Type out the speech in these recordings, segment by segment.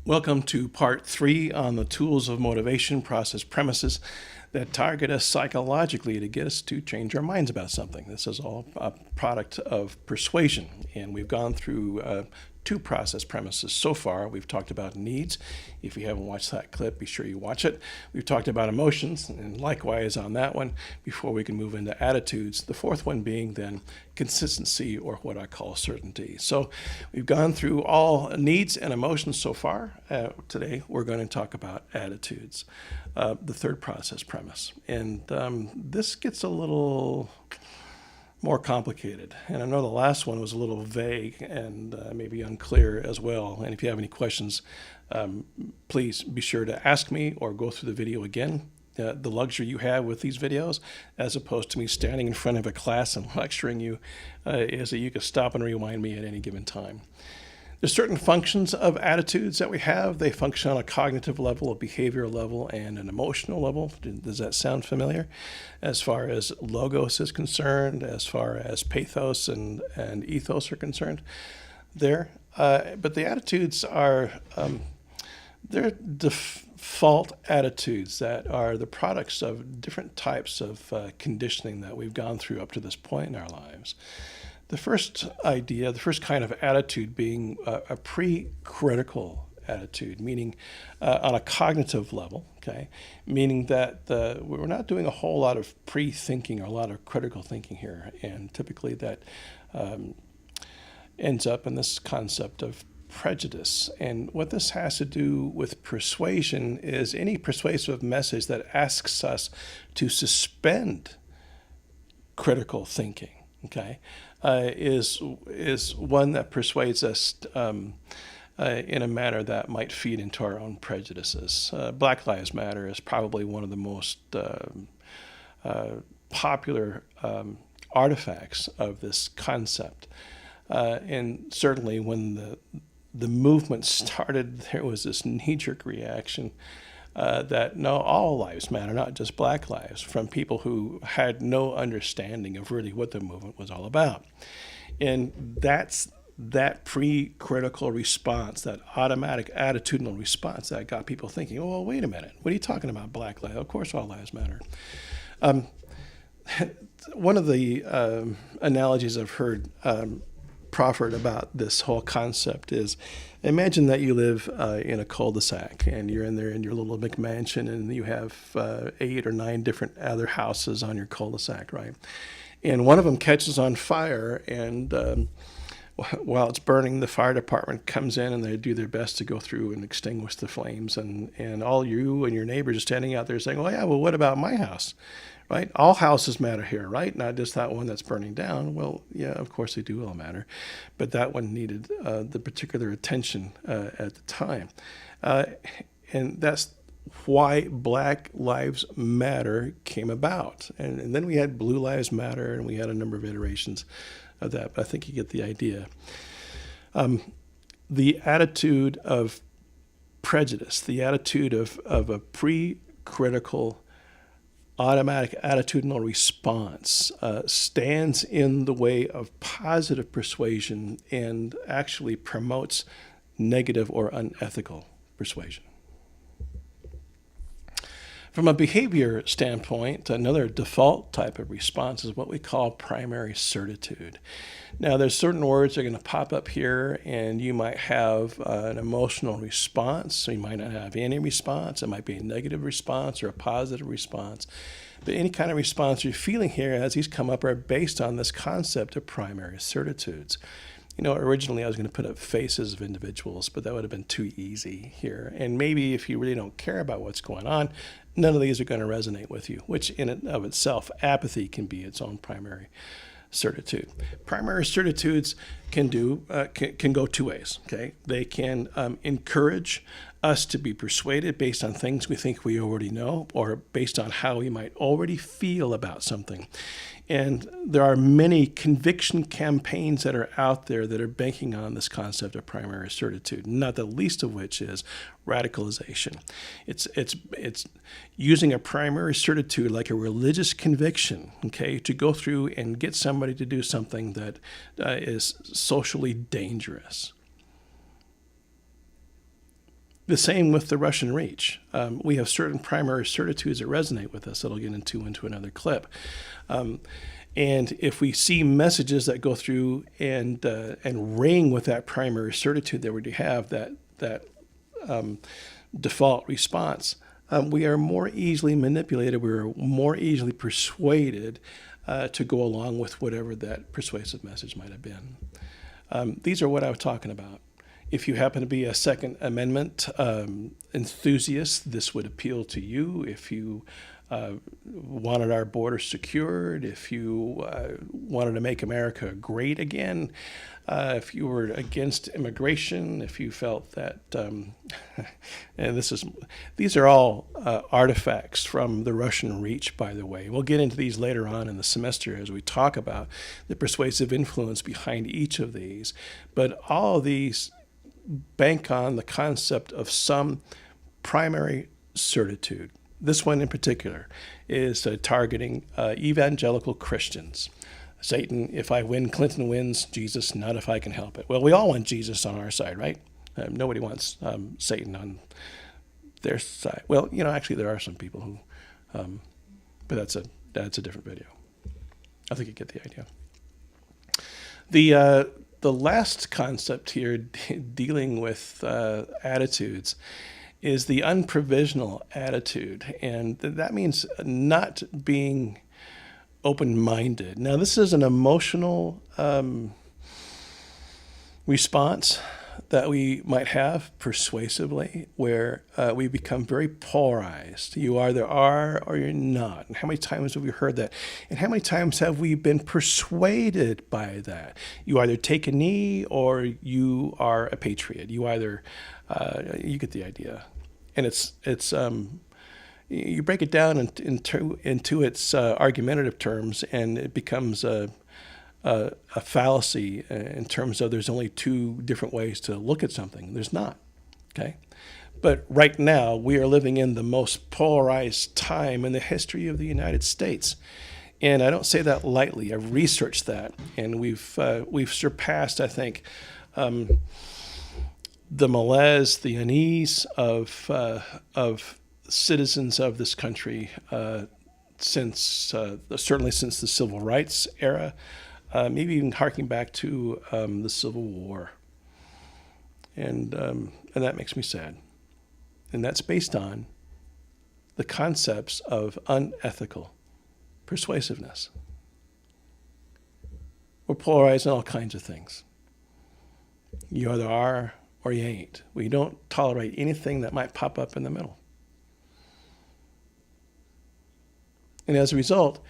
Welcome to part 3 on the tools of motivation process premises that target us psychologically to get us to change our minds about something. This is all a product of persuasion, and we've gone through 2 process premises so far. We've talked about needs. If you haven't watched that clip, be sure you watch it. We've talked about emotions, and likewise on that one, before we can move into attitudes. The fourth one being then consistency, or what I call certainty. So we've gone through all needs and emotions so far. Today we're going to talk about attitudes, the third process premise. And this gets a little more complicated. And I know the last one was a little vague and maybe unclear as well. And if you have any questions, please be sure to ask me or go through the video again. The luxury you have with these videos, as opposed to me standing in front of a class and lecturing you, is that you can stop and rewind me at any given time. There's certain functions of attitudes that we have. They function on a cognitive level, a behavioral level, and an emotional level. Does that sound familiar? As far as logos is concerned, as far as pathos and ethos are concerned there. But the attitudes are, they're default attitudes that are the products of different types of conditioning that we've gone through up to this point in our lives. The first idea, the first kind of attitude being a pre-critical attitude, meaning on a cognitive level, okay? Meaning that we're not doing a whole lot of pre-thinking or a lot of critical thinking here. And typically that ends up in this concept of prejudice. And what this has to do with persuasion is any persuasive message that asks us to suspend critical thinking, okay? Is one that persuades us in a manner that might feed into our own prejudices. Black Lives Matter is probably one of the most popular artifacts of this concept. And certainly when the movement started, there was this knee-jerk reaction that no, all lives matter, not just black lives, from people who had no understanding of really what the movement was all about. And that's that pre-critical response, that automatic attitudinal response that got people thinking, oh, well, wait a minute, what are you talking about, black lives? Of course all lives matter. One of the analogies I've heard proffered about this whole concept is, imagine that you live in a cul-de-sac and you're in there in your little McMansion and you have 8 or 9 different other houses on your cul-de-sac, right? And one of them catches on fire, and while it's burning, the fire department comes in and they do their best to go through and extinguish the flames, and all you and your neighbors are standing out there saying, oh yeah, well, what about my house? Right? All houses matter here, right? Not just that one that's burning down. Well, yeah, of course they do all matter. But that one needed the particular attention at the time. And that's why Black Lives Matter came about. And then we had Blue Lives Matter, and we had a number of iterations of that. But I think you get the idea. The attitude of prejudice, the attitude of a pre-critical automatic attitudinal response stands in the way of positive persuasion and actually promotes negative or unethical persuasion. From a behavior standpoint, another default type of response is what we call primary certitude. Now, there's certain words that are going to pop up here, and you might have an emotional response, so you might not have any response. It might be a negative response or a positive response. But any kind of response you're feeling here as these come up are based on this concept of primary certitudes. You know, originally I was going to put up faces of individuals, but that would have been too easy here. And maybe if you really don't care about what's going on, none of these are going to resonate with you, which in and of itself, apathy can be its own primary certitude. Primary certitudes can go 2 ways. Okay, they can encourage us to be persuaded based on things we think we already know, or based on how we might already feel about something. And there are many conviction campaigns that are out there that are banking on this concept of primary certitude, not the least of which is radicalization. It's using a primary certitude like a religious conviction, okay, to go through and get somebody to do something that is socially dangerous. The same with the Russian reach. We have certain primary certitudes that resonate with us that I'll get into another clip. And if we see messages that go through and ring with that primary certitude that we have, that default response, we are more easily manipulated. We're more easily persuaded to go along with whatever that persuasive message might have been. These are what I was talking about. If you happen to be a Second Amendment enthusiast, this would appeal to you. If you wanted our border secured, if you wanted to make America great again, if you were against immigration, if you felt that, and these are all artifacts from the Russian reach, by the way. We'll get into these later on in the semester as we talk about the persuasive influence behind each of these. But all of these bank on the concept of some primary certitude. This one in particular is targeting evangelical Christians. Satan, if I win, Clinton wins. Jesus, not if I can help it. Well, we all want Jesus on our side, right? Nobody wants Satan on their side. Well, actually there are some people who, but that's a different video. I think you get the idea. The last concept here dealing with attitudes is the unprovisional attitude. And that means not being open-minded. Now, this is an emotional response that we might have persuasively, where we become very polarized. You either are or you're not. And how many times have we heard that? And how many times have we been persuaded by that? You either take a knee or you are a patriot. You either, you get the idea. And it's you break it down into its argumentative terms, and it becomes a fallacy in terms of there's only two different ways to look at something. There's not, okay? But right now, we are living in the most polarized time in the history of the United States. And I don't say that lightly. I've researched that, and we've surpassed, I think, the malaise, the unease of citizens of this country certainly since the Civil Rights era, maybe even harking back to the Civil War, and that makes me sad. And that's based on the concepts of unethical persuasiveness. We're polarized in all kinds of things. You either are or you ain't. We don't tolerate anything that might pop up in the middle. And as a result,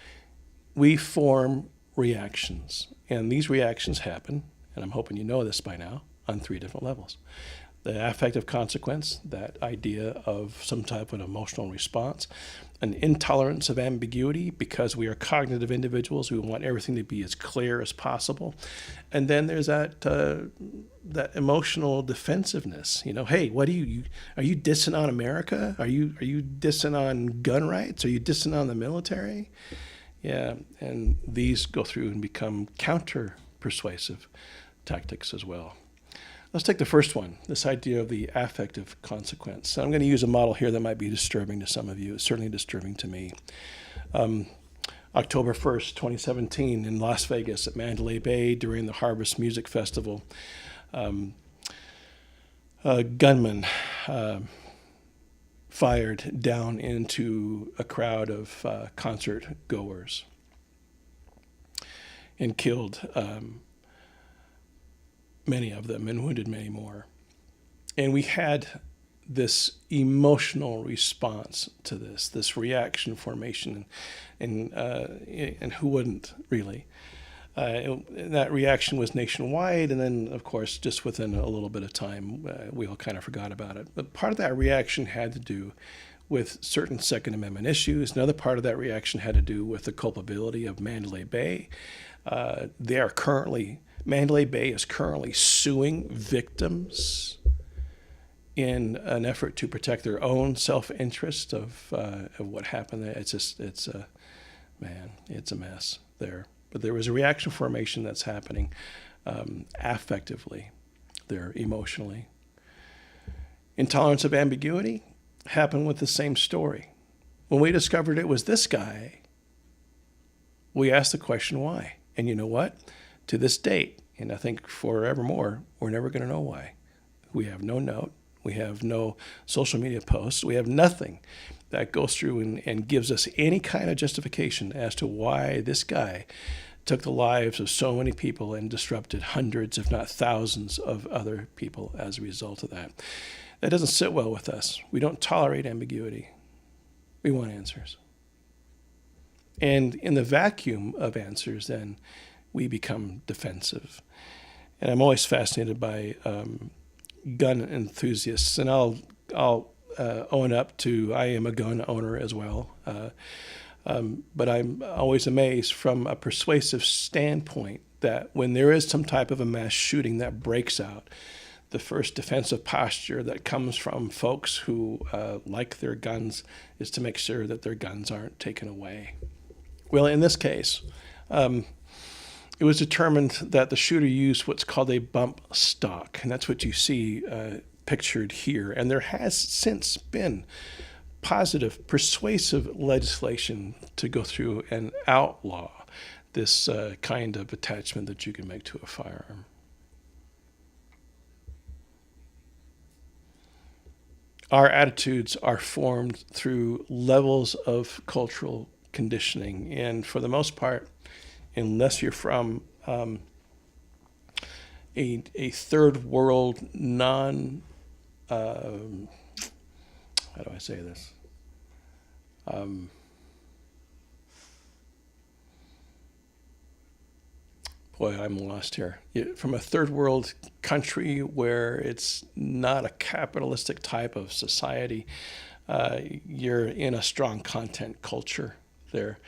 we form reactions. And these reactions happen, and I'm hoping you know this by now, on three different levels. The affective consequence, that idea of some type of emotional response, an intolerance of ambiguity because we are cognitive individuals. We want everything to be as clear as possible. And then there's that emotional defensiveness. Hey, what are you dissing on America? Are you dissing on gun rights? Are you dissing on the military? Yeah, and these go through and become counter-persuasive tactics as well. Let's take the first one, this idea of the affective consequence. So I'm going to use a model here that might be disturbing to some of you. It's certainly disturbing to me. October 1st, 2017, in Las Vegas at Mandalay Bay during the Harvest Music Festival, a gunman fired down into a crowd of concert goers and killed many of them and wounded many more. And we had this emotional response to this reaction formation, and who wouldn't really? That reaction was nationwide, and then, of course, just within a little bit of time, we all kind of forgot about it. But part of that reaction had to do with certain Second Amendment issues. Another part of that reaction had to do with the culpability of Mandalay Bay. Mandalay Bay is currently suing victims in an effort to protect their own self-interest of what happened there. It's a mess there. But there was a reaction formation that's happening affectively there, emotionally. Intolerance of ambiguity happened with the same story. When we discovered it was this guy, we asked the question why. And you know what? To this date, and I think forevermore, we're never going to know why. We have no note. We have no social media posts. We have nothing that goes through and gives us any kind of justification as to why this guy took the lives of so many people and disrupted hundreds, if not thousands, of other people as a result of that. That doesn't sit well with us. We don't tolerate ambiguity. We want answers. And in the vacuum of answers, then, we become defensive. And I'm always fascinated by gun enthusiasts, and I'll own up to I am a gun owner as well. But I'm always amazed from a persuasive standpoint that when there is some type of a mass shooting that breaks out, the first defensive posture that comes from folks who like their guns is to make sure that their guns aren't taken away. Well, in this case, it was determined that the shooter used what's called a bump stock, and that's what you see pictured here. And there has since been positive, persuasive legislation to go through and outlaw this kind of attachment that you can make to a firearm. Our attitudes are formed through levels of cultural conditioning, and for the most part, unless you're from a third world how do I say this? Boy, I'm lost here. From a third world country where it's not a capitalistic type of society, you're in a strong content culture there.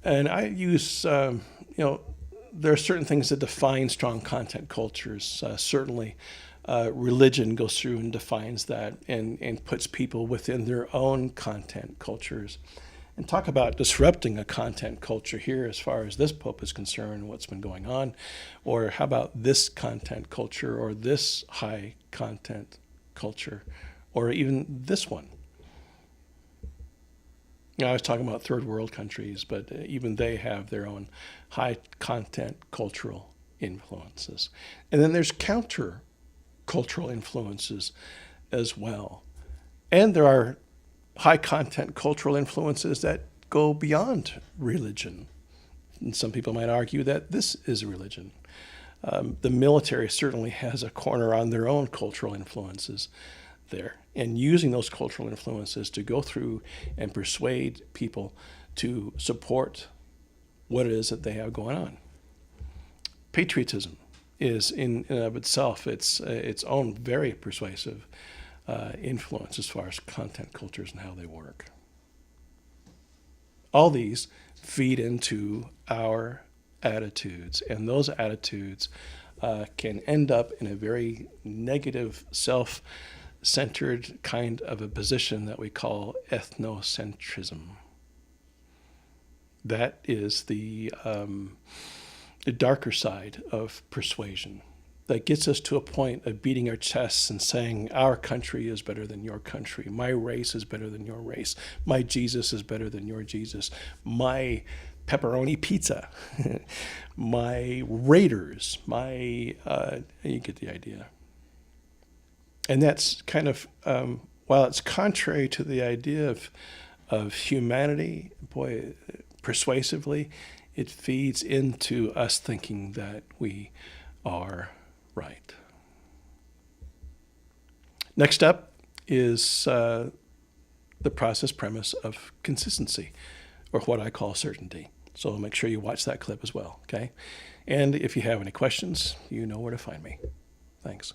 And I use, there are certain things that define strong content cultures. Certainly, religion goes through and defines that and puts people within their own content cultures. And talk about disrupting a content culture here as far as this Pope is concerned, what's been going on. Or how about this content culture or this high content culture or even this one? I was talking about third world countries, but even they have their own high content cultural influences. And then there's counter cultural influences as well. And there are high content cultural influences that go beyond religion. And some people might argue that this is religion. The military certainly has a corner on their own cultural influences there, and using those cultural influences to go through and persuade people to support what it is that they have going on. Patriotism is in and of itself its own very persuasive influence as far as content cultures and how they work. All these feed into our attitudes, and those attitudes can end up in a very negative, self-centered kind of a position that we call ethnocentrism. That is the darker side of persuasion that gets us to a point of beating our chests and saying, our country is better than your country. My race is better than your race. My Jesus is better than your Jesus. My pepperoni pizza, my Raiders, you get the idea. And that's kind of, while it's contrary to the idea of humanity, boy, persuasively, it feeds into us thinking that we are right. Next up is the process premise of consistency, or what I call certainty. So make sure you watch that clip as well, okay? And if you have any questions, you know where to find me. Thanks.